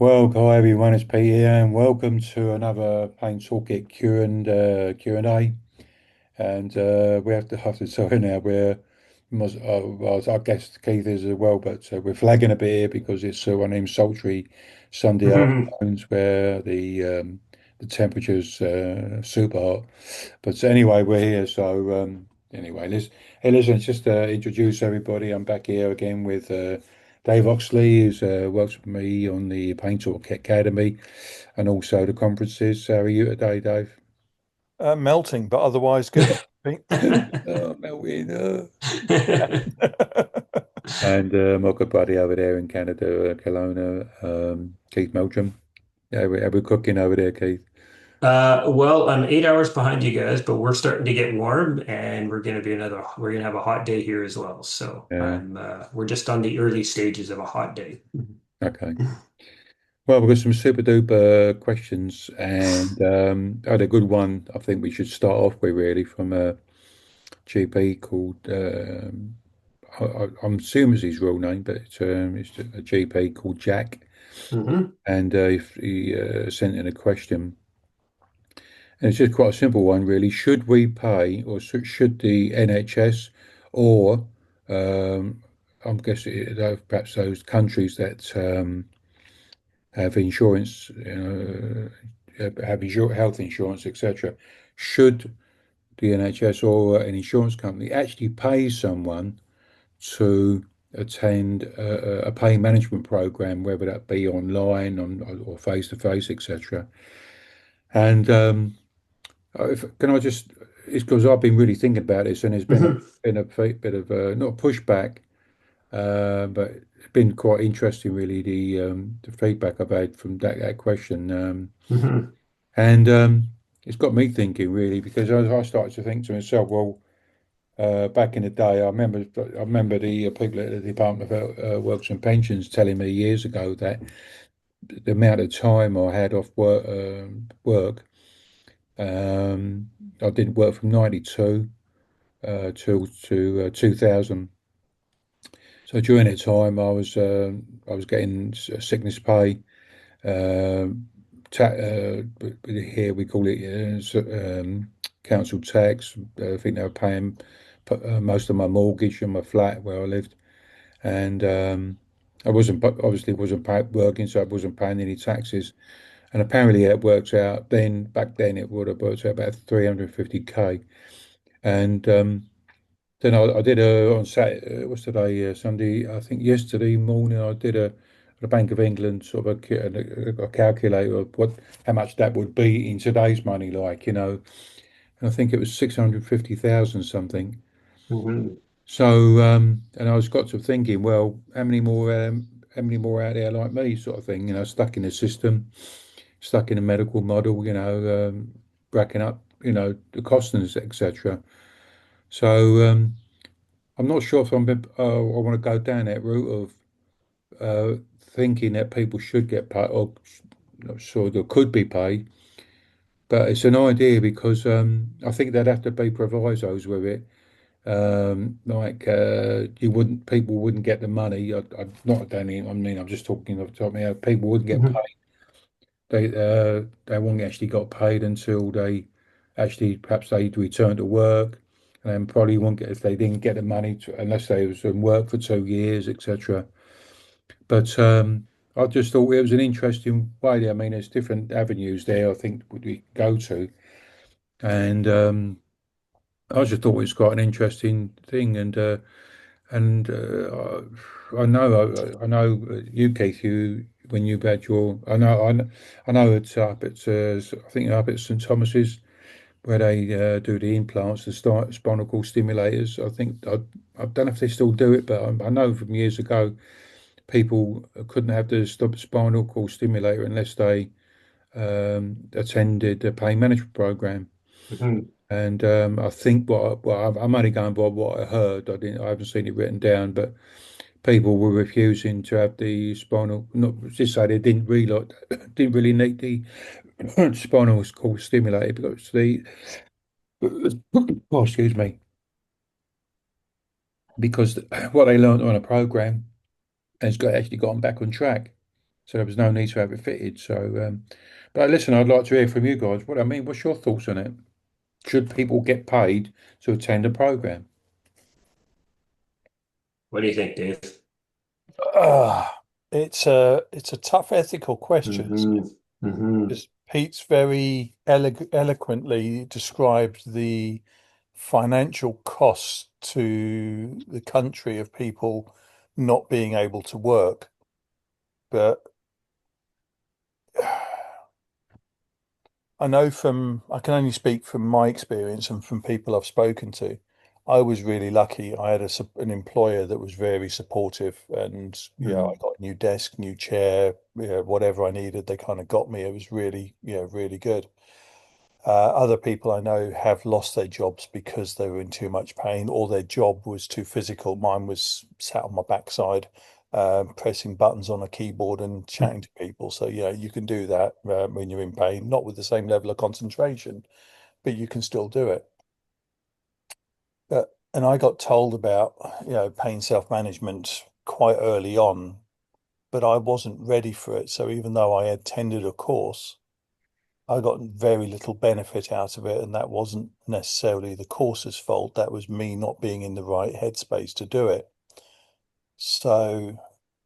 Well, hi everyone, it's Pete here, and welcome to another Paint Toolkit Q&A. And we have to sorry now well, I guess Keith is as well, but we're flagging a bit here because it's one of them sultry Sunday afternoons where the temperature's super hot. But anyway, we're here. So anyway, listen, just introduce everybody. I'm back here again with Dave Oxley, who's works with me on the Paint Talk Academy and also the conferences. How are you today, Dave? Melting, but otherwise good. Oh, Melvin. And my good buddy over there in Canada, Kelowna, Keith Meldrum. Yeah, we're cooking over there, Keith. Well, I'm 8 hours behind you guys, but we're starting to get warm and we're gonna have a hot day here as well. So Yeah, we're just on the early stages of a hot day. okay. Well, we've got some super duper questions, and I had a good one. I think we should start off with really from a GP called I'm assuming it's his real name, but it's a GP called Jack, Hmm. and he sent in a question, and it's just quite a simple one, really. Should we pay, or should the NHS, or um, I'm guessing perhaps those countries that have insurance, have health insurance, etc. Should the NHS or an insurance company actually pay someone to attend a pain management program, whether that be online or face to face, etc. And can I just? It's because I've been really thinking about this, and there's Hmm. been a bit of not pushback, but it's been quite interesting, really, the feedback I've had from that question. Hmm. And it's got me thinking really because I started to think to myself, well, back in the day, I remember the people at the Department of Works and Pensions telling me years ago that the amount of time I had off work, um, I didn't work from 92 till to 2000. So during that time, I was getting sickness pay. Um, Here we call it council tax. I think they were paying most of my mortgage and my flat where I lived, and I wasn't obviously wasn't working, so I wasn't paying any taxes. And apparently, it works out. Then back then, it would have worked out about 350k. And then I did on Saturday, what's today, Sunday, I think yesterday morning, I did a Bank of England sort of a calculator of how much that would be in today's money, and I think it was 650,000 something. Hmm. So, and I was got to thinking, well, how many more out there like me, sort of thing, stuck in the system, stuck in a medical model, racking up, the costings, etc. So, I'm not sure if I want to go down that route of thinking that people should get paid, or not sure they could be paid. But it's an idea because I think there'd have to be provisos with it. People wouldn't get the money. Not only, I mean, I'm just talking off the top of my head. People wouldn't get Hmm. paid. They wouldn't actually got paid until they actually perhaps they'd return to work, and then probably won't get if they didn't get the money unless they was in work for 2 years, etc. But I just thought it was an interesting way there. I mean, there's different avenues there. I think we go to, and I just thought it was quite an interesting thing. And I know you, Keith. You when you've had your, I know it's up at I think up at St Thomas's where they do the implants, the spinal cord stimulators. I don't know if they still do it, but I know from years ago people couldn't have the spinal cord stimulator unless they attended a pain management program. Hmm. And I think I'm only going by what I heard. I haven't seen it written down, but people were refusing to have the spinal. Not just say they didn't really need the spinal cord stimulator because oh, excuse me, because what they learned on a program has actually gotten back on track. so there was no need to have it fitted. So, but listen, I'd like to hear from you guys. What's your thoughts on it? Should people get paid to attend a program? What do you think, Dave? Ah, it's a tough ethical question. Hmm. Because Pete's very eloquently described the financial cost to the country of people not being able to work. But I can only speak from my experience and from people I've spoken to. I was really lucky. I had an employer that was very supportive, and I Mm, got a new desk, new chair, whatever I needed, they kind of got me. It was really, really good. Other people I know have lost their jobs because they were in too much pain or their job was too physical. Mine was sat on my backside, pressing buttons on a keyboard and chatting to people. So, yeah, you can do that when you're in pain, not with the same level of concentration, but you can still do it. And I got told about, pain self-management quite early on, but I wasn't ready for it. So even though I attended a course, I got very little benefit out of it, and that wasn't necessarily the course's fault. That was me not being in the right headspace to do it. So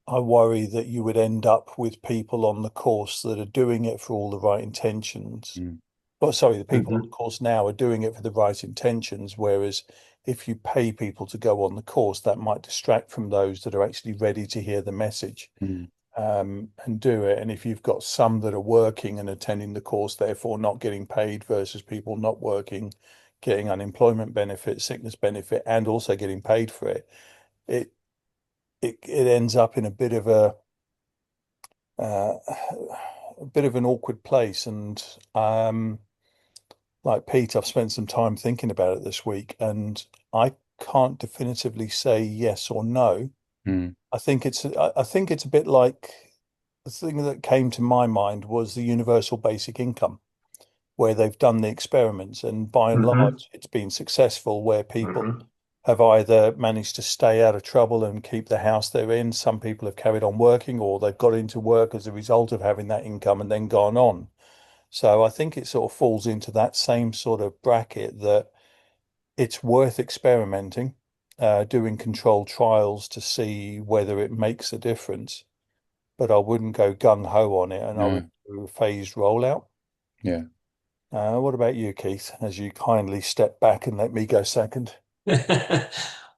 I worry that you would end up with people on the course that are doing it for all the right intentions. mm, Well, sorry, the people on the Hmm. course now are doing it for the right intentions, whereas if you pay people to go on the course, that might distract from those that are actually ready to hear the message mm, and do it. And if you've got some that are working and attending the course, therefore not getting paid versus people not working, getting unemployment benefit, sickness benefit, and also getting paid for it, it it ends up in uh, a bit of an awkward place. And like Pete, I've spent some time thinking about it this week, and I can't definitively say yes or no. mm, I think it's a bit like the thing that came to my mind was the universal basic income, where they've done the experiments, and by and Hmm. large, it's been successful, where people Hmm. have either managed to stay out of trouble and keep the house they're in. Some people have carried on working, or they've got into work as a result of having that income and then gone on. So I think it sort of falls into that same sort of bracket that it's worth experimenting, doing controlled trials to see whether it makes a difference, but I wouldn't go gung ho on it, and I would no, do a phased rollout. yeah. What about you, Keith, as you kindly step back and let me go second?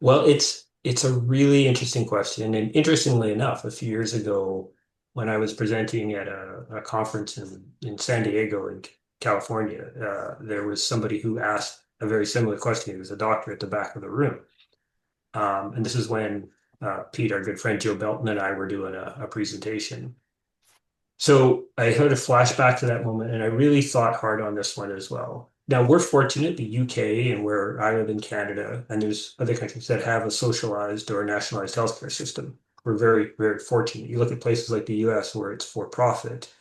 Well, it's a really interesting question. And interestingly enough, a few years ago, when I was presenting at a conference in San Diego in California, there was somebody who asked a very similar question. He was a doctor at the back of the room. And this is when Pete, our good friend Joe Belton, and I were doing a presentation. So I had a flashback to that moment, and I really thought hard on this one as well. Now we're fortunate, the UK and where I live in Canada, and there's other countries that have a socialized or nationalized healthcare system. We're very, very fortunate. You look at places like the US where it's for profit,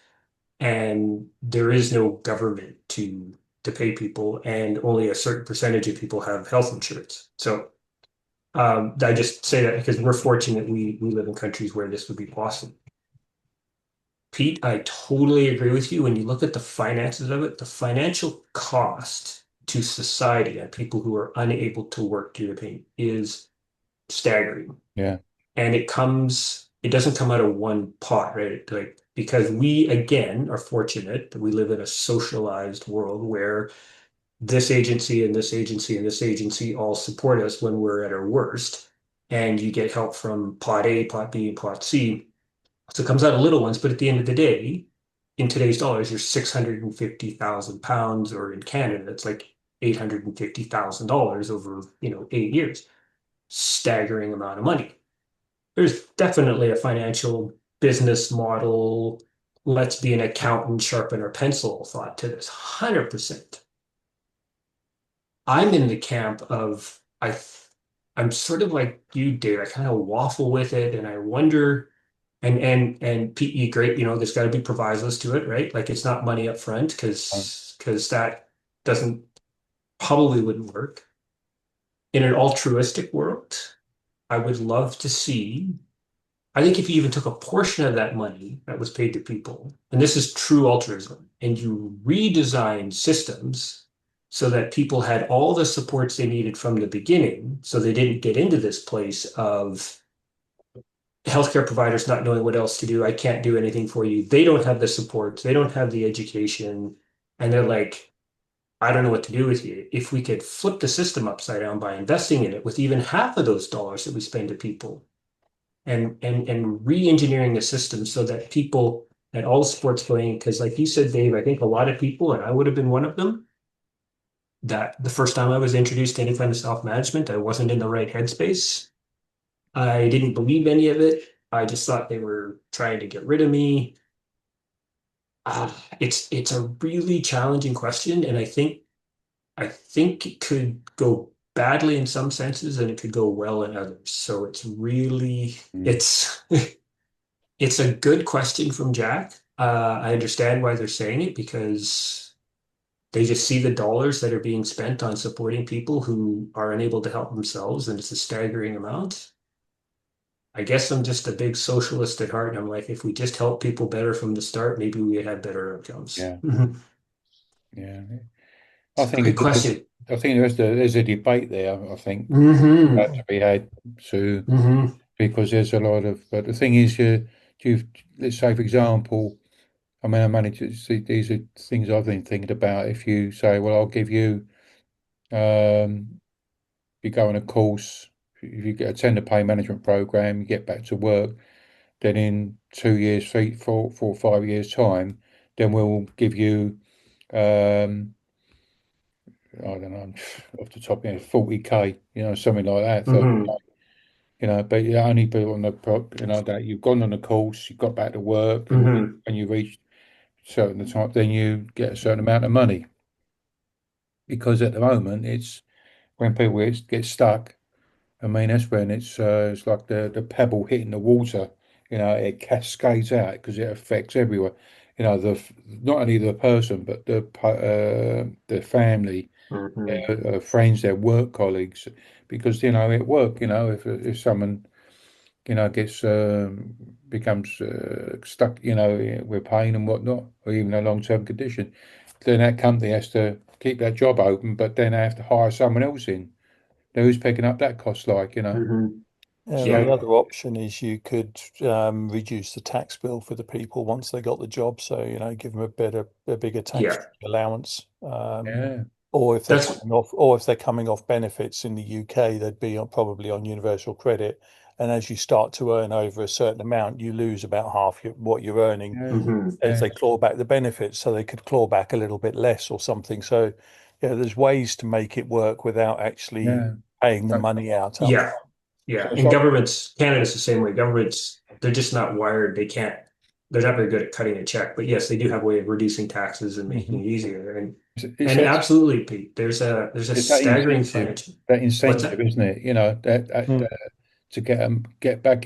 and there is no government to pay people, and only a certain percentage of people have health insurance. So I just say that because we're fortunate we live in countries where this would be possible. Pete, I totally agree with you. When you look at the finances of it, the financial cost to society and people who are unable to work due to pain is staggering. Yeah. And it doesn't come out of one pot, right? Like, because we, again, are fortunate that we live in a socialized world where this agency and this agency and this agency all support us when we're at our worst. And you get help from pot A, pot B, and pot C. So it comes out of little ones, but at the end of the day, in today's dollars, you're 650,000 pounds, or in Canada, it's like $850,000 over, 8 years. Staggering amount of money. There's definitely a financial business model. Let's be an accountant, sharpen our pencil thought to this. 100%. I'm in the camp of I'm sort of like you, Dave. I kind of waffle with it, and I wonder. And PE, great. There's got to be provisos to it, right? Like it's not money up front Oh, because that doesn't probably wouldn't work. In an altruistic world, I would love to see I think if you even took a portion of that money that was paid to people, and this is true altruism, and you redesigned systems so that people had all the supports they needed from the beginning, so they didn't get into this place of healthcare providers not knowing what else to do. I can't do anything for you. They don't have the support, they don't have the education, and they're like, I don't know what to do with you. If we could flip the system upside down by investing in it with even half of those dollars that we spend to people and re-engineering the system so that people at all sports going, because like you said, Dave, I think a lot of people, and I would have been one of them, that the first time I was introduced to any kind of self-management, I wasn't in the right headspace. I didn't believe any of it. I just thought they were trying to get rid of me. It's a really challenging question, and I think it could go badly in some senses, and it could go well in others. So it's really Mm. it's a good question from Jack. I understand why they're saying it because they just see the dollars that are being spent on supporting people who are unable to help themselves, and it's a staggering amount. I guess I'm just a big socialist at heart, and I'm like, if we just help people better from the start, maybe we'd have better outcomes. Yeah, yeah. I It's a think great question. I think there's a debate there. I think to Hmm. be had to Hmm. because there's a lot of. But the thing is, you let's say for example, I mean, I manage to see these are things I've been thinking about. If you say, well, I'll give you, you go on a course, if you get attend a pay management program, you get back to work, then in 2 years, 4, 5 years time, then we'll give you, I don't know, off the top of my head, 40K, something like that. Hmm. But you only be on that you've gone on a course, you got back to work, and Hmm. when you reach certain time, then you get a certain amount of money. Because at the moment, it's when people get stuck. I mean, that's when it's like the pebble hitting the water. It cascades out because it affects everywhere. Not only the person but the family, Hmm. friends, their work colleagues. Because at work, if someone gets becomes stuck, with pain and whatnot, or even a long-term condition, then that company has to keep that job open, but then they have to hire someone else in. Now, who's picking up that cost, Hmm. And the Yeah. So other option is you could reduce the tax bill for the people once they got the job. So, give them a bigger tax Yeah. allowance. yeah, Or if they're That's coming off, or if they're coming off benefits in the UK, they'd be probably on universal credit. And as you start to earn over a certain amount, you lose about half what you're earning yeah, hmm. as yeah, they claw back the benefits. So they could claw back a little bit less or something. So, there's ways to make it work without actually yeah. paying the So, money out up. Yeah. so Yeah. it's And like, governments, Canada's the same way. Governments, they're just not wired. They're not very good at cutting a check. But yes, they do have a way of reducing taxes and making Mhm. it easier. And it's and that absolutely, Pete, there's a it's that staggering incentive, financial. that What's incentive, that? isn't it? Mm. To get them get back,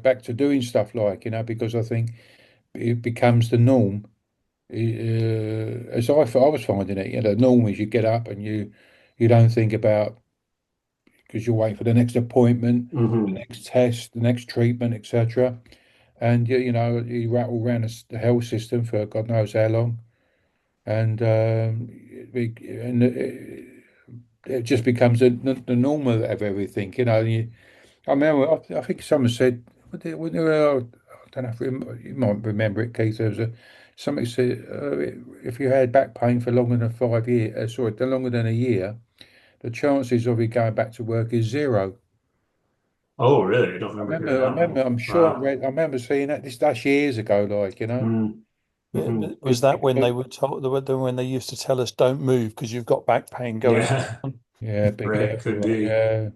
back to doing stuff because I think it becomes the norm. As I was finding it, the norm is you get up and you don't think about because you're waiting for the next appointment, the Hmm. next test, the next treatment, etc. And you rattle around the health system for God knows how long, and it just becomes the norm of everything. I remember, I think someone said, I don't know if you might remember it, Keith. Somebody said if you had back pain for longer than 5 years, sorry, longer than a year, the chances of you going back to work is zero. Oh, really? I don't remember hearing that one. I'm sure Wow. I remember seeing that. That's years ago, Mm. Yeah, Hmm. was that when they were told when they used to tell us don't move because you've got back pain going Yeah. on? Yeah, be Right. careful. Could be. Yeah,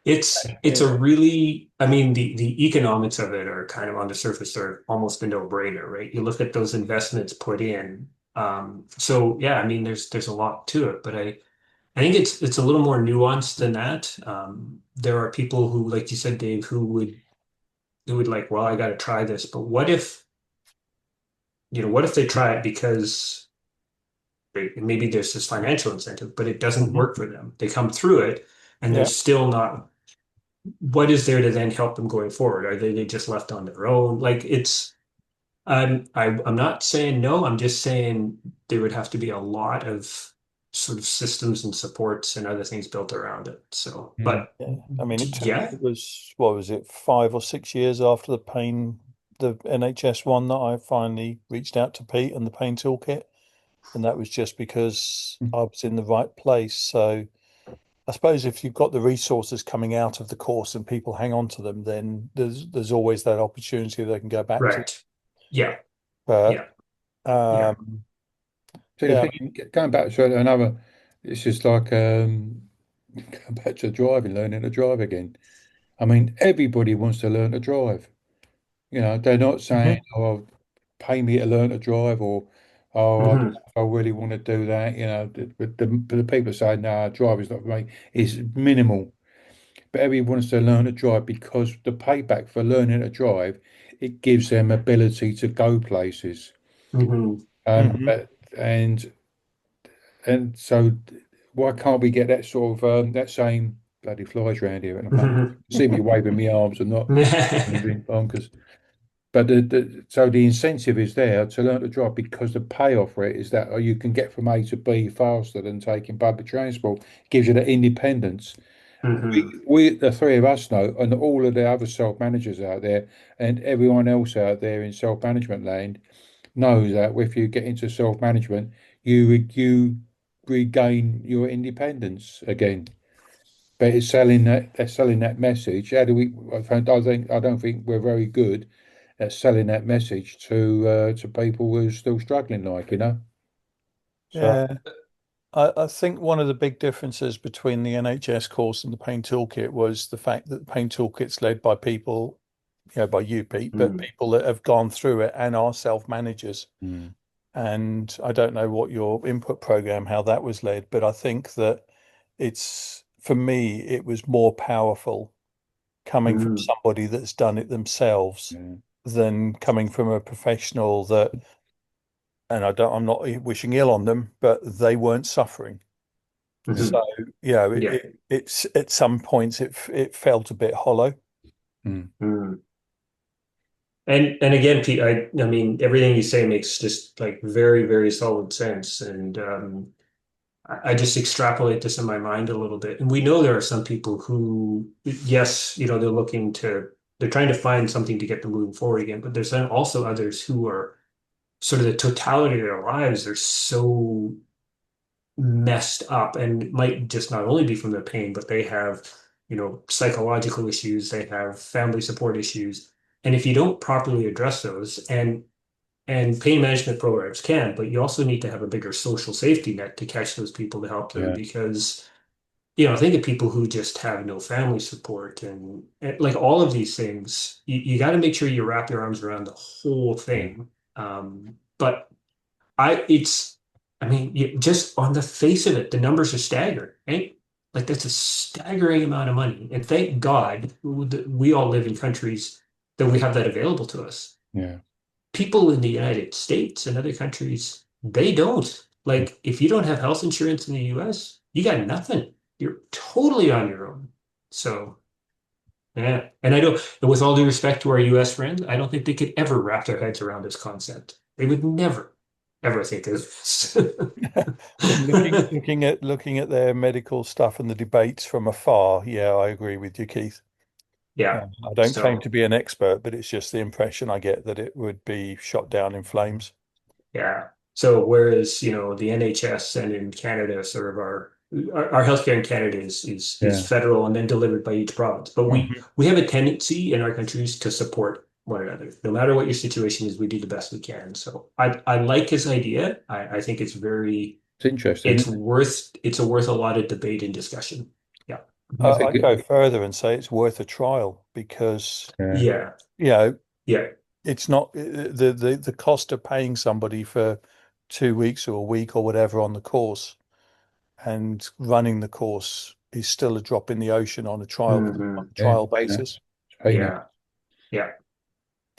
It's yeah, a really, I mean, the economics of it are kind of on the surface, they're almost a no-brainer, right? You look at those investments put in. So yeah, I mean, there's a lot to it, but I think it's a little more nuanced than that. There are people who, like you said, Dave, who would like, well, I got to try this, but what if they try it because maybe there's this financial incentive, but it doesn't Hmm. work for them. They come through it and they're Yeah. still not what is there to then help them going forward? Are they just left on their own? Like it's I'm not saying no, I'm just saying there would have to be a lot of sort of systems and supports and other things built around it. So, Mm. but Yeah. I mean, yeah, it was, what was it, 5 or 6 years after the NHS one, that I finally reached out to Pete and the Pain Toolkit. And that was just because I was in the right place. So I suppose if you've got the resources coming out of the course and people hang on to them, then there's always that opportunity they can go back to. right. Yeah, But yeah, yeah. um, So the yeah, thing, going back to another, it's just like going back to driving, learning to drive again. I mean, everybody wants to learn to drive. They're not saying, mhm. "Oh, pay me to learn to drive," or "Oh, I don't Hmm. know if I really want to do that." But the people say, "No, driving's not for me." It's minimal, but everyone wants to learn to drive because the payback for learning to drive, it gives them ability to go places. Hmm. Mhm. But and so why can't we get that sort of that same bloody flies around here at the moment? Hmm. See me waving my arms and not anything bonkers. But so the incentive is there to learn to drive because the payoff for it is that you can get from A to B faster than taking public transport. Gives you the independence. Hmm. We the three of us know, and all of the other self-managers out there, and everyone else out there in self-management land knows that if you get into self-management, you regain your independence again. But it's selling that they're selling that message. How do we? I don't think we're very good at selling that message to people who are still struggling, So Yeah. I think one of the big differences between the NHS course and the Pain Toolkit was the fact that the Pain Toolkit's led by people, by you, Pete, but Hmm. people that have gone through it and are self-managers. mm, And I don't know what your input program, how that was led, but I think that for me, it was more powerful coming from Hmm. somebody that's done it themselves yeah, than coming from a professional that, and I'm not wishing ill on them, but they weren't suffering. yeah, So, Hmm. Yeah. it's at some points it felt a bit hollow. mm, Hmm. And again, Pete, I mean, everything you say makes just like very, very solid sense. And I just extrapolate this in my mind a little bit. And we know there are some people who, yes, they're trying to find something to get them moving forward again. But there's then also others who are sort of the totality of their lives are so messed up and it might just not only be from their pain, but they have, psychological issues, they have family support issues. And if you don't properly address those, and pain management programs can, but you also need to have a bigger social safety net to catch those people to help them yeah, because, think of people who just have no family support and like all of these things, you got to make sure you wrap your arms around the whole yeah, thing. But it's, I mean, just on the face of it, the numbers are staggering, right? Like that's a staggering amount of money. And thank God that we all live in countries that we have that available to us. yeah, People in the United States and other countries, they don't. mm, Like if you don't have health insurance in the US, you got nothing. You're totally on your own. So, yeah. And I know, and with all due respect to our US friends, I don't think they could ever wrap their heads around this concept. They would never, ever think of this. From looking at their medical stuff and the debates from afar, yeah, I agree with you, Keith. Yeah. I don't claim to So, be an expert, but it's just the impression I get that it would be shot down in flames. yeah. So whereas, the NHS and in Canada, sort of our healthcare in Canada is yeah. federal and then delivered by each province. But we Mhm. we have a tendency in our countries to support one another. No matter what your situation is, we do the best we can. So I like his idea. I think It's interesting, isn't it? it's worth a lot of debate and discussion. Yeah. I think I'd go further and say it's worth a trial because, yeah, Yeah. you know, Yeah. it's not the cost of paying somebody for 2 weeks or a week or whatever on the course and running the course is still a drop in the ocean on a Hmm. yeah, trial peanuts, basis. peanuts. Yeah. Yeah.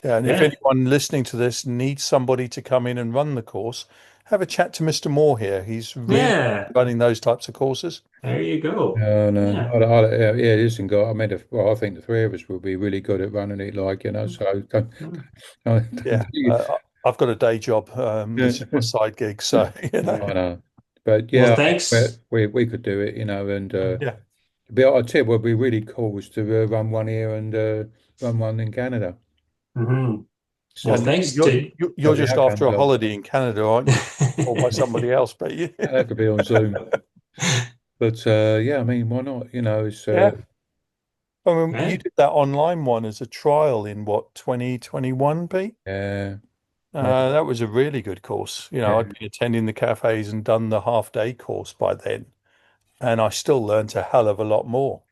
Yeah, and if Yeah. anyone listening to this needs somebody to come in and run the course, have a chat to Mr. Moore here. He's really Yeah, running those types of courses. there you go. No, no, Yeah. yeah, it isn't got. I mean, well, I think the three of us will be really good at running it, like, so Mhm. Yeah, do I've got a day job. This is my you? side gig, so I know, but Well, yeah, thanks. we could do it, and yeah. but I tell you what would be really cool was to run one here and run one in Canada. Mhm. Well, So And thanks to you're have the just after outcomes a up. holiday in Canada, aren't you? Or by somebody else, but you. That could be on Zoom. But yeah, I mean, why not? It's Yeah. I mean, you yeah. did that online one as a trial in what, 2021, Pete? yeah, yeah, That was a really good course. I'd yeah, been attending the cafes and done the half day course by then, and I still learnt a hell of a lot more.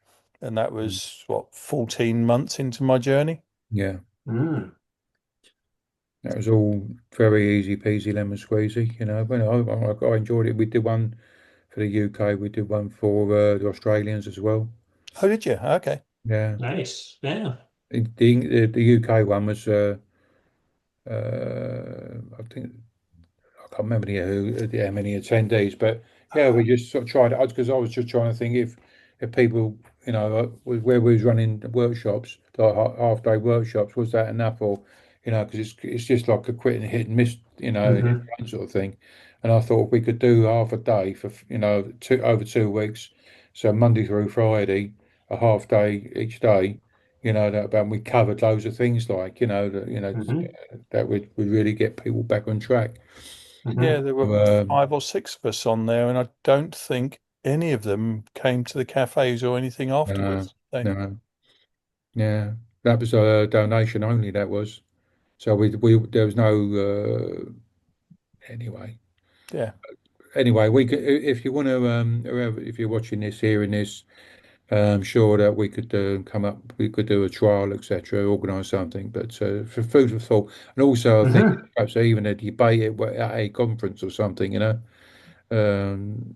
And that was what, 14 months into my journey? yeah. Mm. That was all very easy peasy lemon squeezy. When I enjoyed it. We did one for the UK. We did one for the Australians as well. Oh, did you? Okay. Yeah, Nice. Yeah. the UK one was I think I can't remember how many attendees, but yeah, we just sort of tried it because I was just trying to think if people, where we was running the workshops, like half day workshops, was that enough or, because it's just like a quit and hit and miss, hit and Hmm. run sort of thing. And I thought if we could do half a day for, over 2 weeks, so Monday through Friday, a half day each day, that about we covered loads of things like, Hmm. that would really get people back on track. Yeah, Hmm. there were Um, 5 or 6 of us on there, and I don't think any of them came to the cafes or anything no, afterwards. no, yeah, that was a donation only. That was so we there was no anyway. Yeah. Anyway, we could if you want to whoever, if you're watching this, hearing this, I'm sure that we could come up. We could do a trial, etc. Organise something, but for food for thought, and also I think Hmm. perhaps even a debate at a conference or something. Um,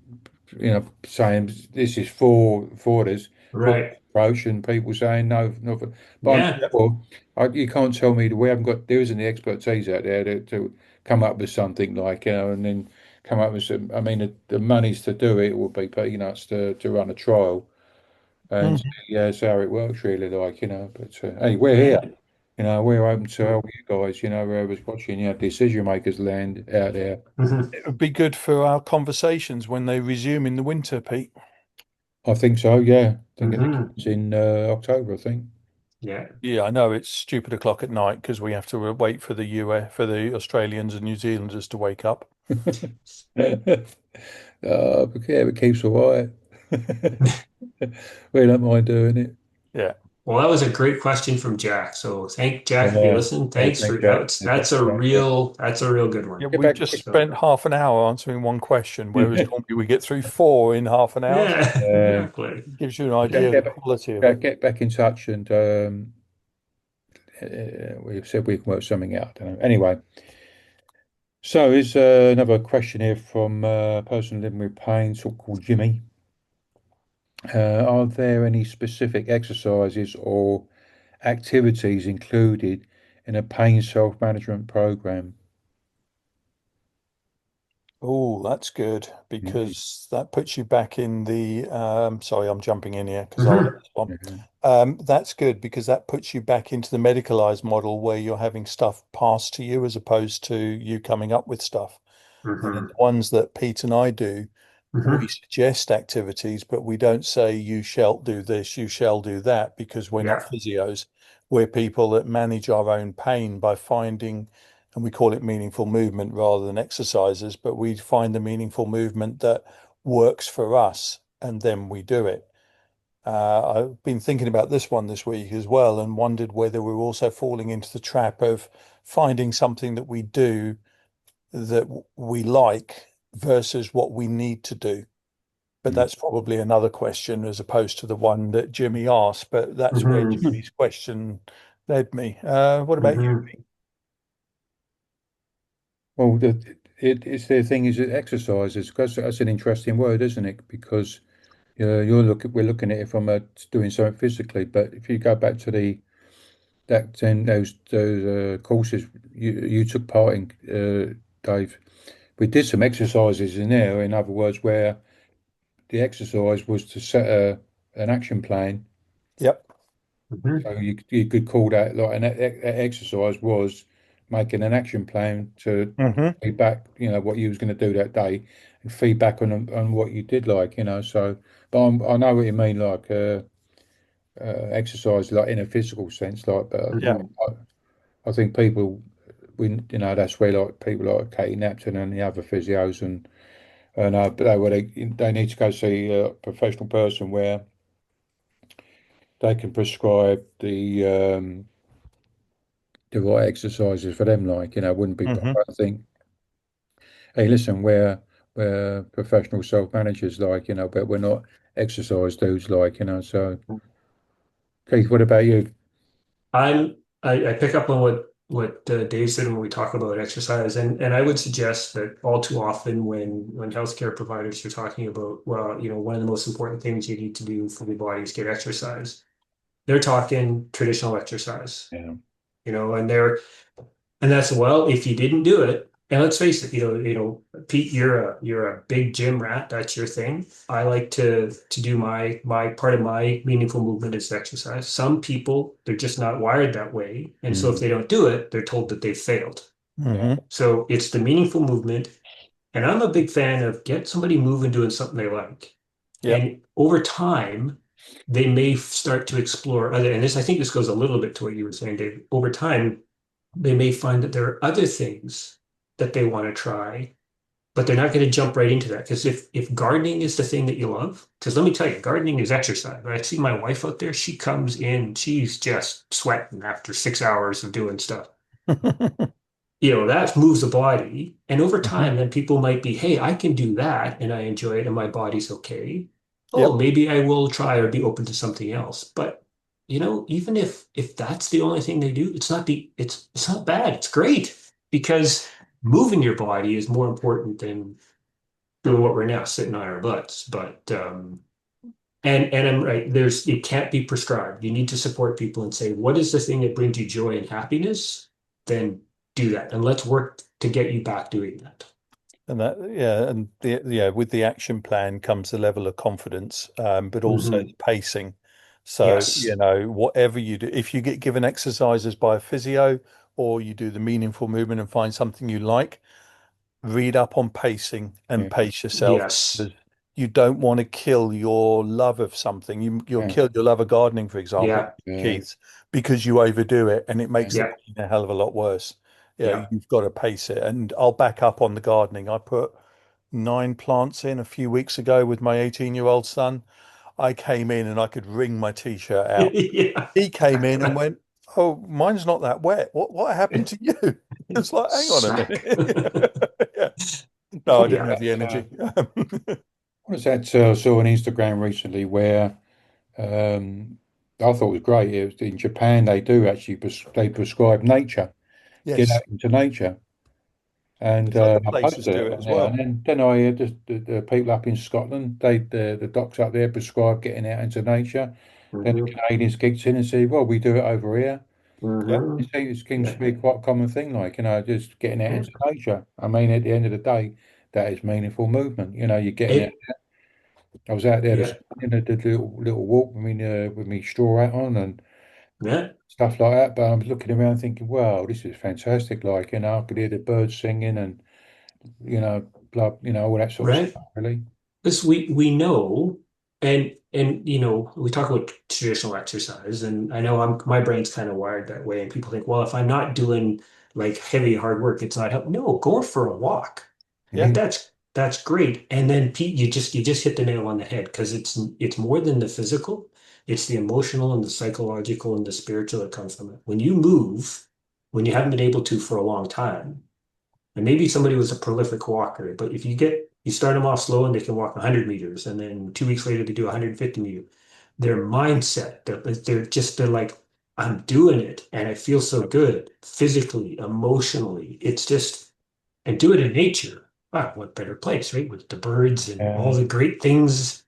saying this is for this for Right. approach, and people saying no, not for. But I'm Yeah. Yep. sure you can't tell me that we haven't got there isn't the expertise out there to come up with something like and then come up with some. I mean, the monies to do it will be peanuts to run a trial and Mhm. see, see how it works really, like. But hey, we're here. Yeah. We're open to help you guys. Whoever's watching, decision makers land out there. Hmm. It would be good for our conversations when they resume in the winter, Pete. I think so. Yeah, I think it Hmm. comes in October. I think. Yeah. Yeah, I know it's stupid o'clock at night because we have to wait for the US, for the Australians and New Zealanders to wake up. But yeah, it keeps all right. We don't mind doing it. Yeah. Well, that was a great question from Jack. So thank Jack if you Yeah. listen. Yeah, Thanks for thanks, Jack. Yeah, that's thanks, a Jack. Yeah. real good Yeah, one. Get we've back. just So spent half an hour answering one question, whereas normally we get through four in half an hour. So yeah, Uh, exactly. gives you an get, idea of the get back, quality of it. get back in touch, and we've said we can work something out. I don't know. Anyway, so is another question here from a person living with pain, sort of called Jimmy. Are there any specific exercises or activities included in a pain self-management program? Oh, that's good Mhm. because that puts you back in the sorry, I'm jumping in here because I'll let Hmm. this one. Mhm. That's good because that puts you back into the medicalized model where you're having stuff passed to you as opposed to you coming up with stuff. And then the Hmm. ones that Pete and I do, we Hmm. suggest activities, but we don't say you shall do this, you shall do that, because we're not Yeah. physios. We're people that manage our own pain by finding, and we call it meaningful movement rather than exercises, but we find the meaningful movement that works for us, and then we do it. I've been thinking about this one this week as well and wondered whether we're also falling into the trap of finding something that we do that we like versus what we need to do. But Mhm. that's probably another question as opposed to the one that Jimmy asked. But that's where Hmm. Jimmy's question led me. What about you? Hmm. Well, it's the thing is exercises because that's an interesting word, isn't it? Because we're looking at it from doing something physically, but if you go back to that then those courses you took part in, Dave. we did some exercises in there. In other words, where the exercise was to set an action plan. Yep. Mhm. So you could call that like an exercise was making an action plan to Hmm. feedback, what you was going to do that day and feedback on what you did like, So, but I know what you mean, like exercise, like in a physical sense, like. But Yeah. Mhm. I think people, that's where like people like Katie Napton and the other physios and but they need to go see a professional person where they can prescribe the right exercises for them. Like, wouldn't be. Hmm. I think, hey, listen, we're professional self managers, like, but we're not exercise dudes, like, So, Keith, what about you? I pick up on what Dave said when we talk about exercise, and I would suggest that all too often when healthcare providers are talking about, well, one of the most important things you need to do for your body is get exercise, they're talking traditional exercise, Yeah. and that's, well, if you didn't do it, and let's face it, Pete, you're a big gym rat. That's your thing. I like to do my part of my meaningful movement is exercise. Some people, they're just not wired that way, and so if Mm. they don't do it, they're told that they failed. Yeah. Hmm. So it's the meaningful movement, and I'm a big fan of get somebody moving, doing something they like, Yep. and over time, they may start to explore other. And this, I think, this goes a little bit to what you were saying, Dave. Over time they may find that there are other things that they want to try, but they're not going to jump right into that. Because if gardening is the thing that you love, because let me tell you, gardening is exercise. I see my wife out there, she comes in, she's just sweating after 6 hours of doing stuff. That moves the body. And over Hmm. time, then people might be, hey, I can do that and I enjoy it and my body's okay. Oh, Yep. maybe I will try or be open to something else. But even if that's the only thing they do, it's not bad. It's great because moving your body is more important than doing what we're now sitting on our butts. But and I'm right, it can't be prescribed. You need to support people and say, what is the thing that brings you joy and happiness? Then do that. And let's work to get you back doing that. And that, yeah, and with the action plan comes the level of confidence, but also the Mhm. pacing. So, Yes. whatever you do, if you get given exercises by a physio or you do the meaningful movement and find something you like, read up on pacing and Yeah. pace yourself. Yes. Because you don't want to kill your love of something. You'll Yeah. kill your love of gardening, for example, Yeah. Yeah. Keith, because you overdo it and it Yeah. makes the Yeah. pain a hell of a lot worse. Yeah. You've got to pace it. And I'll back up on the gardening. I put 9 plants in a few weeks ago with my 18-year-old son. I came in and I could wring my t-shirt out. Yeah. He came in and went, "Oh, mine's not that wet. What happened to you?" It's like, hang on a Suck. minute. Yeah. No, I didn't Yeah. have the Uh, energy. what was that? I saw on Instagram recently where um, I thought was great. It was in Japan. They do actually they prescribe nature. Get Yes, out into nature, and there's other I places posted do it it on as there. And well. then I heard just the people up in Scotland. The docs up there prescribe getting out into nature. Then the Hmm. Canadians kicked in and said, "Well, we do it over here." Yeah. You Hmm. see, it seems to Yeah. be quite a common thing, like, just getting out Yeah. into nature. I mean, at the end of the day, that is meaningful movement. You're getting out. It, I was out there this yeah. morning, I did a little walk with me straw hat on and Yeah. stuff like that. But I was looking around thinking, wow, this is fantastic. Like, I could hear the birds singing and, all that sort of Right. stuff, really. Because we know, and we talk about traditional exercise, and I know my brain's kind of wired that way, and people think, well, if I'm not doing like heavy hard work, it's not help. No, go for a walk. Like Yeah. Mm, that's great. And then Pete, you just hit the nail on the head because it's more than the physical, it's the emotional and the psychological and the spiritual that comes from it. When you move, when you haven't been able to for a long time, and maybe somebody was a prolific walker, but if you start them off slow and they can walk 100 meters, and then 2 weeks later they do 150 meters, their mindset, they're like, I'm doing it and I feel so good physically, emotionally. It's just, and do it in nature. Wow, what better place, right? With the birds and all yeah, the great things.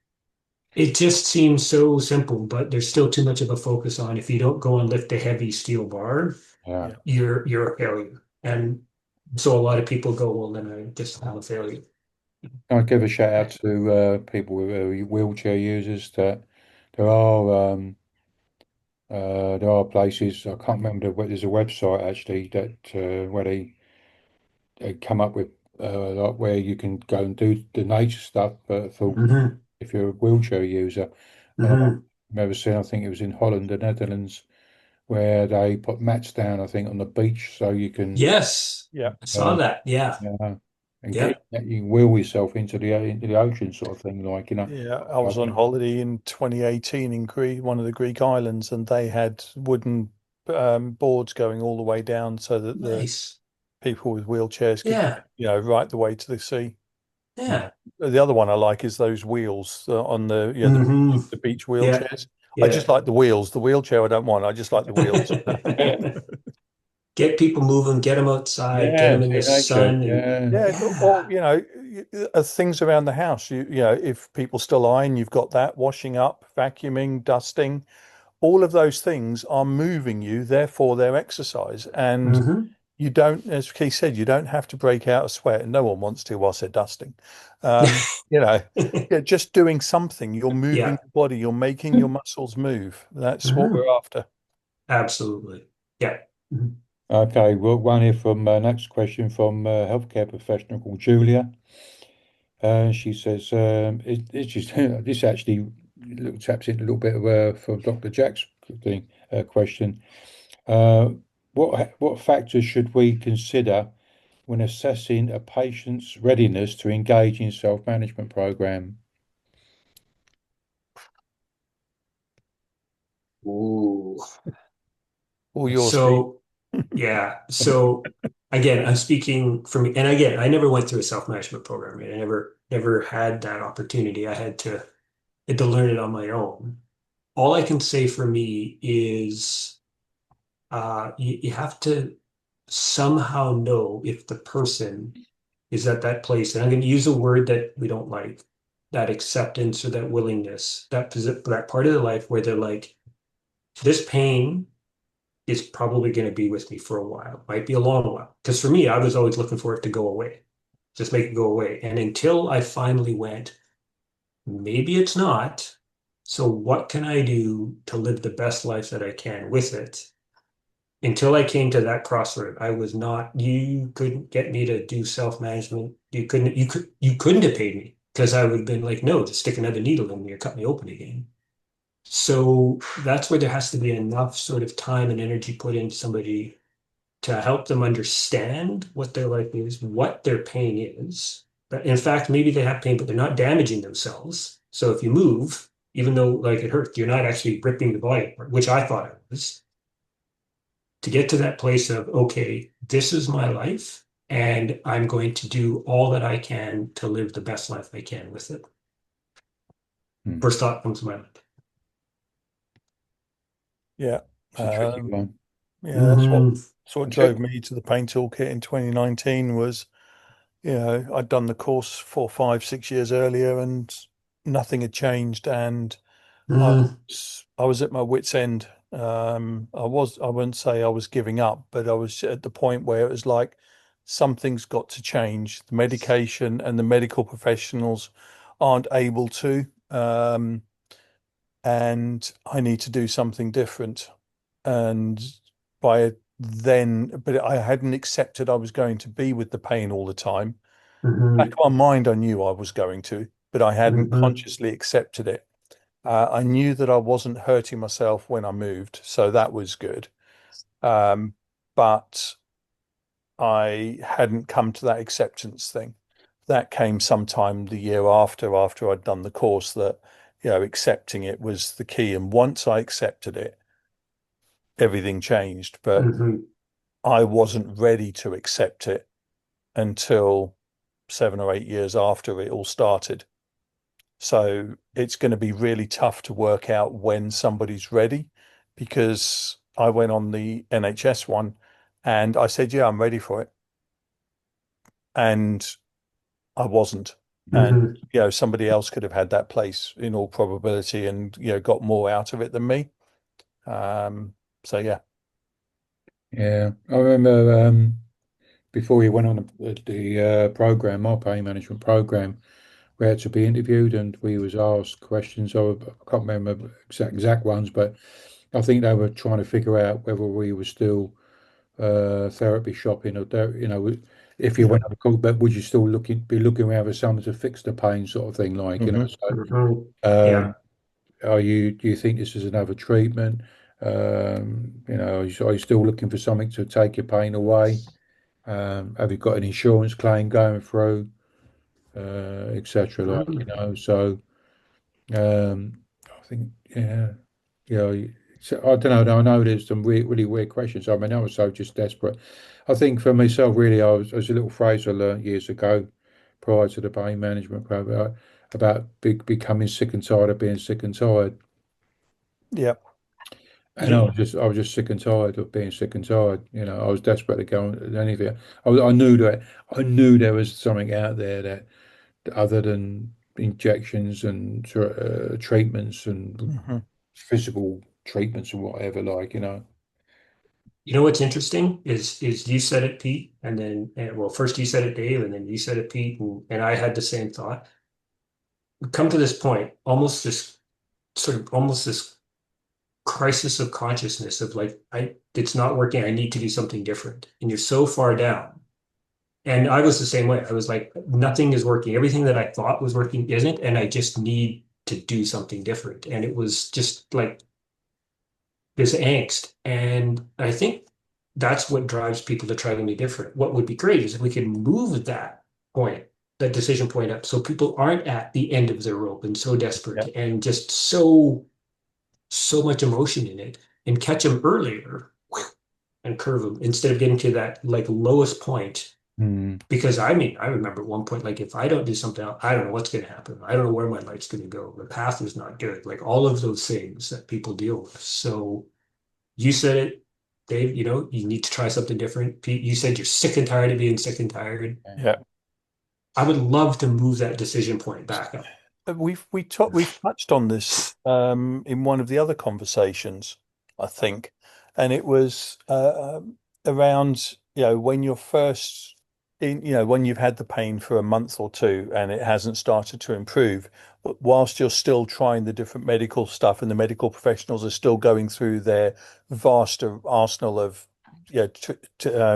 It just seems so simple, but there's still too much of a focus on if you don't go and lift a heavy steel bar, yeah, Yeah. you're a failure. And So a lot of people go, well, then I just have a failure. I give a shout out to people with wheelchair users that there are there are places I can't remember there's a website actually that where they come up with like where you can go and do the nature stuff for Hmm. if you're a wheelchair user. And I Hmm. remember seeing I think it was in Holland, the Netherlands, where they put mats down I think on the beach so you can Yes, Yeah. I saw uh, that. Yeah. uh, and Yeah. get you can wheel yourself into the ocean sort of thing like Yeah, I I was on think holiday in 2018 in Greece, one of the Greek islands, and they had wooden boards going all the way down so that the Nice. people with wheelchairs could Yeah. get, right the way to the sea. Yeah. The other one I like is those wheels on the, Hmm. the beach Yeah. wheelchairs. I Yeah. just like the wheels. The wheelchair I don't want. I just like the wheels. Get people moving, get them outside, get yeah, them in see the nature, sun, and Yeah, or yeah. things around the house. If people still iron, you've got that washing up, vacuuming, dusting. All of those things are moving you, therefore they're exercise. And Hmm. you don't, as Keith said, you don't have to break out a sweat, and no one wants to whilst they're dusting. You know, yeah, just doing something. You're moving Yeah. your body, you're making your muscles move. That's what Hmm. we're after. Absolutely. Yeah. Mhm. Okay, well, one here from next question from a healthcare professional called Julia. She says, it's just this actually taps into a little bit of from Dr. Jack's thing, question. Uh, what factors should we consider when assessing a patient's readiness to engage in self-management program? Ooh. All yours, Keith. So, yeah. So again, I'm speaking for me. And again, I never went through a self-management program, right? I never had that opportunity. I had to learn it on my own. All I can say for me is you have to somehow know if the person is at that place. And I'm going to use a word that we don't like, that acceptance or that willingness, that part of their life where they're like, this pain is probably going to be with me for a while, might be a long while. Because for me, I was always looking for it to go away, just make it go away. And until I finally went, maybe it's not. So what can I do to live the best life that I can with it? Until I came to that crossroad, I was not, you couldn't get me to do self-management. You couldn't have paid me because I would have been like, no, just stick another needle in me or cut me open again. So that's where there has to be enough sort of time and energy put into somebody to help them understand what their life is, what their pain is. But in fact, maybe they have pain, but they're not damaging themselves. So if you move, even though like it hurts, you're not actually ripping the body apart, which I thought it was. To get to that place of, okay, this is my life, and I'm going to do all that I can to live the best life I can with it. Hmm. First thought comes to my mind. Yeah. It's a tricky Um, one. yeah, Hmm. that's what Until, drove me to the Pain Toolkit in 2019 was, I'd done the course 4, 5, 6 years earlier and nothing had changed. And Hmm. I was at my wit's end. I wouldn't say I was giving up, but I was at the point where it was like something's got to change. The medication and the medical professionals aren't able to, and I need to do something different. And by then, but I hadn't accepted I was going to be with the pain all the time. Back Hmm. of my mind, I knew I was going to, but I hadn't Hmm. consciously accepted it. I knew that I wasn't hurting myself when I moved, so that was good. But I hadn't come to that acceptance thing. That came sometime the year after I'd done the course, that, accepting it was the key. And once I accepted it, everything changed. But Hmm. I wasn't ready to accept it until 7 or 8 years after it all started. So it's going to be really tough to work out when somebody's ready, because I went on the NHS one and I said, yeah, I'm ready for it. And I wasn't. And, Hmm. somebody else could have had that place in all probability and, got more out of it than me. So, yeah. yeah, I remember before you went on the program, our pain management program, we had to be interviewed and we was asked questions. I can't remember exact ones, but I think they were trying to figure out whether we were still therapy shopping or if you Yeah. went on a call, but would you still be looking around for someone to fix the pain sort of thing, like Hmm. So, Mhm. um, Yeah. do you think this is another treatment? Are you still looking for something to take your pain away? Have you got an insurance claim going through, etc. Mhm. So I think, yeah, so I don't know. I know there's some really weird questions. I mean, I was so just desperate. I think for myself, really, I was a little phrase I learned years ago, prior to the pain management program, about becoming sick and tired of being sick and tired. Yeah. And Yeah. I was just sick and tired of being sick and tired. I was desperate to go on anything. I knew there was something out there that other than injections and treatments and Hmm. physical treatments and whatever, You know what's interesting is you said it, Pete, and then well, first you said it, Dave, and then you said it, Pete, and I had the same thought. We come to this point, almost this crisis of consciousness of like, it's not working. I need to do something different. And you're so far down. And I was the same way. I was like, nothing is working. Everything that I thought was working isn't, and I just need to do something different. And it was just like this angst. And I think that's what drives people to try to be different. What would be great is if we can move that point, that decision point up, so people aren't at the end of their rope and so Yeah. desperate and just so much emotion in it, and catch them earlier and curve them instead of getting to that like lowest point. Mm. Because I mean, I remember at one point, like if I don't do something else, I don't know what's going to happen. I don't know where my life's going to go. The path is not good. Like all of those things that people deal with. So you said it, Dave, you need to try something different. Pete, you said you're sick and tired of being sick and tired. Yeah. I would love to move that decision point back up. We've touched on this in one of the other conversations, I think, and it was around when you're first in when you've had the pain for a month or two and it hasn't started to improve, but whilst you're still trying the different medical stuff and the medical professionals are still going through their vast arsenal of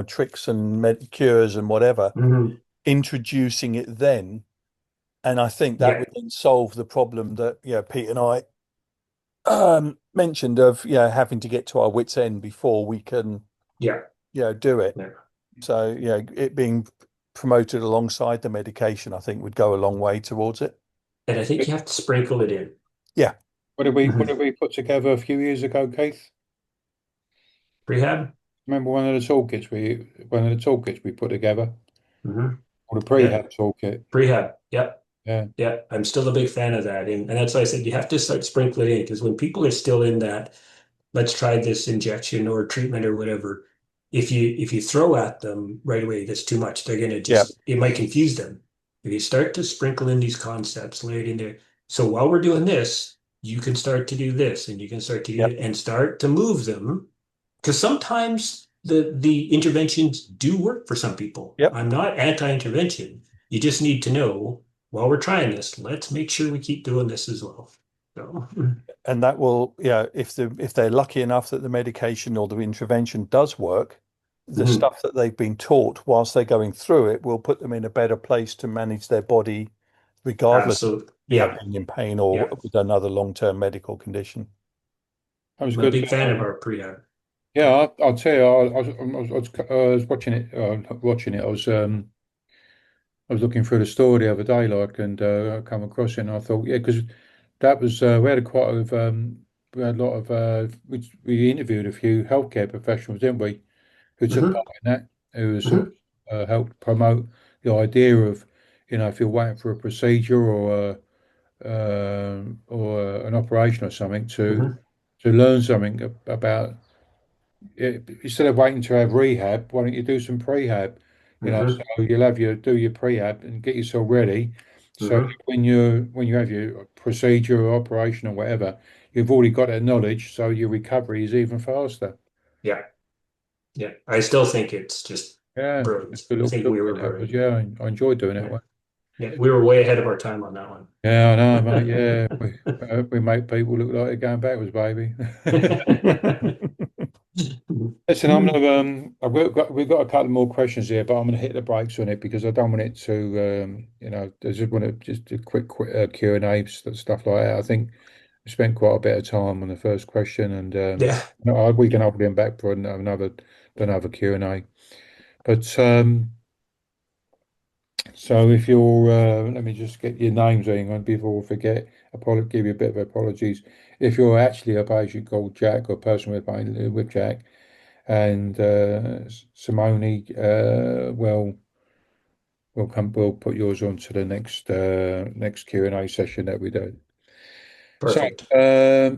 tricks and cures and whatever, Mhm. introducing it then. And I think that Yeah, would then solve the problem that Pete and I mentioned of having to get to our wits' end before we can yeah, do it. yeah. So it being promoted alongside the medication, I think would go a long way towards it. And I think you have to sprinkle it in. Yeah, What did we put together a few years ago, Keith? Prehab. Remember one of the toolkits we put together, Hmm. or the Yeah, prehab toolkit? prehab. Yep. Yeah. Yeah, I'm still a big fan of that. And that's why I said you have to start sprinkling it in, because when people are still in that, let's try this injection or treatment or whatever, if you throw at them right away, that's too much. They're gonna yeah, just, it might confuse them. If you start to sprinkle in these concepts, lay it in there. So while we're doing this, you can start to do this, and you can start to do yeah, it, and start to move them. Because sometimes the interventions do work for some people. yep. I'm not anti-intervention. You just need to know, while we're trying this, let's make sure we keep doing this as well. So, And that will, if they're lucky enough that the medication or the intervention does work, the mhm. stuff that they've been taught whilst they're going through it will put them in a better place to manage their body, regardless of, Absolutely. Yeah. being in pain or Yeah. with another long-term medical condition. That was I'm a good. big fan of our prehab. Yeah, I'll tell you, I was watching it. Not watching it. I was looking through the store the other day, and I come across it, and I thought, yeah, because that was we had a lot of we interviewed a few healthcare professionals, didn't we, who took Hmm. part in that, who sort Hmm. of helped promote the idea of, if you're waiting for a procedure or an operation or something, to Hmm. learn something about it, instead of waiting to have rehab, why don't you do some prehab? So Hmm. you'll do your prehab and get yourself ready. So Hmm. when you have your procedure or operation or whatever, you've already got that knowledge, so your recovery is even faster. Yeah. Yeah. I still think it's just Yeah, brilliant. it's a good I little think we were toolkit that was. brilliant. Yeah, I enjoyed doing it. Yeah. Yeah, we were way ahead of our time on that Yeah, I know, mate. one. Yeah, we make people look like they're going backwards, baby. Listen, we've got a couple more questions here, but I'm going to hit the brakes on it because I don't want it to, I just want to just a quick Q&A stuff like that. I think we spent quite a bit of time on the first question, and Yeah. we can hold them back for another Q&A. But so if you're, let me just get your names in before I forget. Give you a bit of apologies. If you're actually a patient called Jack or a person with pain with Jack, and Simone, we'll put yours on to the next Q&A session that we do. So, Perfect.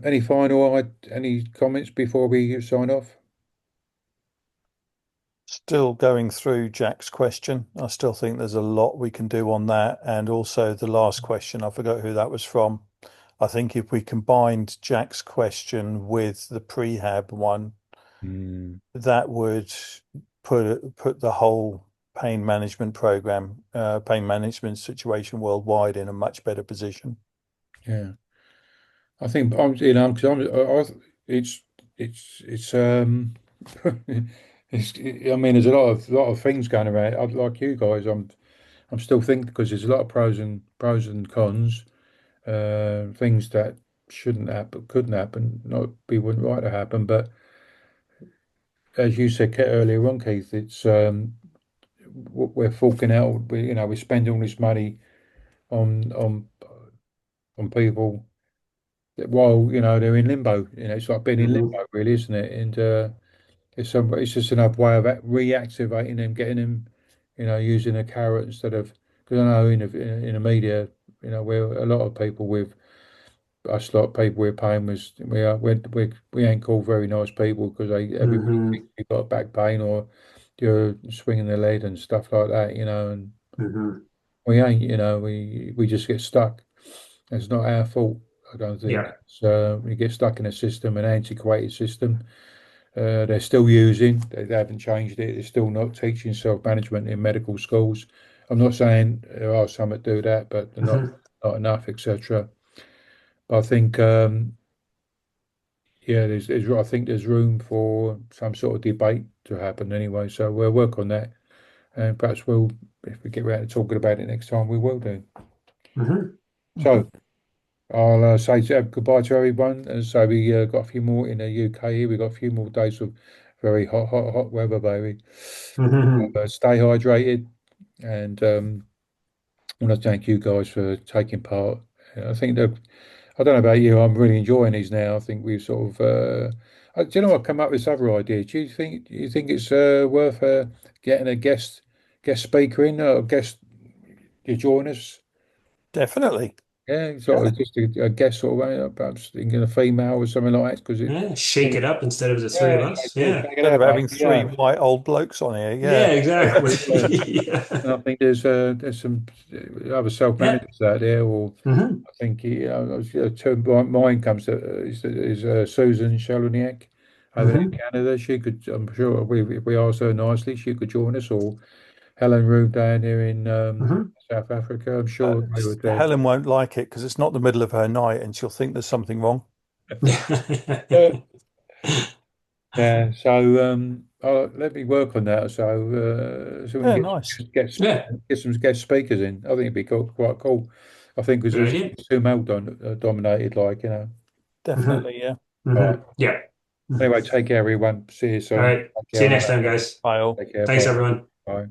any comments before we sign off? Still going through Jack's question. I still think there's a lot we can do on that. And also the last question, I forgot who that was from. I think if we combined Jack's question with the prehab one, that would put the whole pain management program, pain management situation worldwide in a much better position. Yeah, I think because it's I mean, there's a lot of things going around. I'd like you guys. I'm still thinking because there's a lot of pros and cons. Things that shouldn't happen, couldn't happen, not be wouldn't right to happen. But as you said earlier on, Keith, it's we're forking out. We spend all this money on on on people while they're in limbo. It's like being in Hmm. limbo, really, isn't it? And it's just another way of reactivating them, getting them, using a carrot instead of because I know in the media, where a lot of people with us lot people we're paying was we ain't called very nice people because everybody Hmm. thinks you've got back pain or you're swinging the lead and stuff like that, and Hmm. we ain't, we just get stuck. It's not our fault, I don't think. Yeah. So we get stuck in a system, an antiquated system. They're still using, they haven't changed it. They're still not teaching self-management in medical schools. I'm not saying there are some that do that, but they're Hmm. not enough, etc. But I think yeah, I think there's room for some sort of debate to happen anyway. So we'll work on that, and perhaps if we get around to talking about it next time, we will do. Hmm. So I'll say goodbye to everyone, and so we got a few more in the UK here. We've got a few more days of very hot weather, baby. Hmm. Stay hydrated, and I want to thank you guys for taking part. I think that I don't know about you. I'm really enjoying these now. I think we've sort of. Do you know? I've come up with this other idea. Do you think it's worth getting a guest speaker in or guest to join us? Definitely. Yeah, Yeah. sort of just a guest sort of way, perhaps thinking a female or something like that. Because Yeah. Shake it up instead of the three yeah, of us. yeah, Yeah. check it Instead of out, mate. having three Yeah, white old blokes on here. Yeah, Yeah. exactly. yeah. Yeah. And I think there's some other Yeah. self-managers out there, or Hmm. I think to mind comes to is Susan Shaloniak over in Hmm. Canada. She could, I'm sure, if we ask her nicely, she could join us, or Helen Rube down here in Hmm. South Africa. I'm sure they would. Helen won't like it because it's not the middle of her night and she'll think there's something wrong. Yeah, so let me work on that. So we can Yeah, nice. Yeah. get some guest speakers in. I think it'd be quite cool. I think because Good idea. it's too male dominated, Hmm. Definitely, yeah. All right. Hmm. Yeah. Anyway, take care, everyone. See you All soon. right. Take See care you on next that. time, guys. Bye all. Take care. Thanks, Bye. everyone. Bye.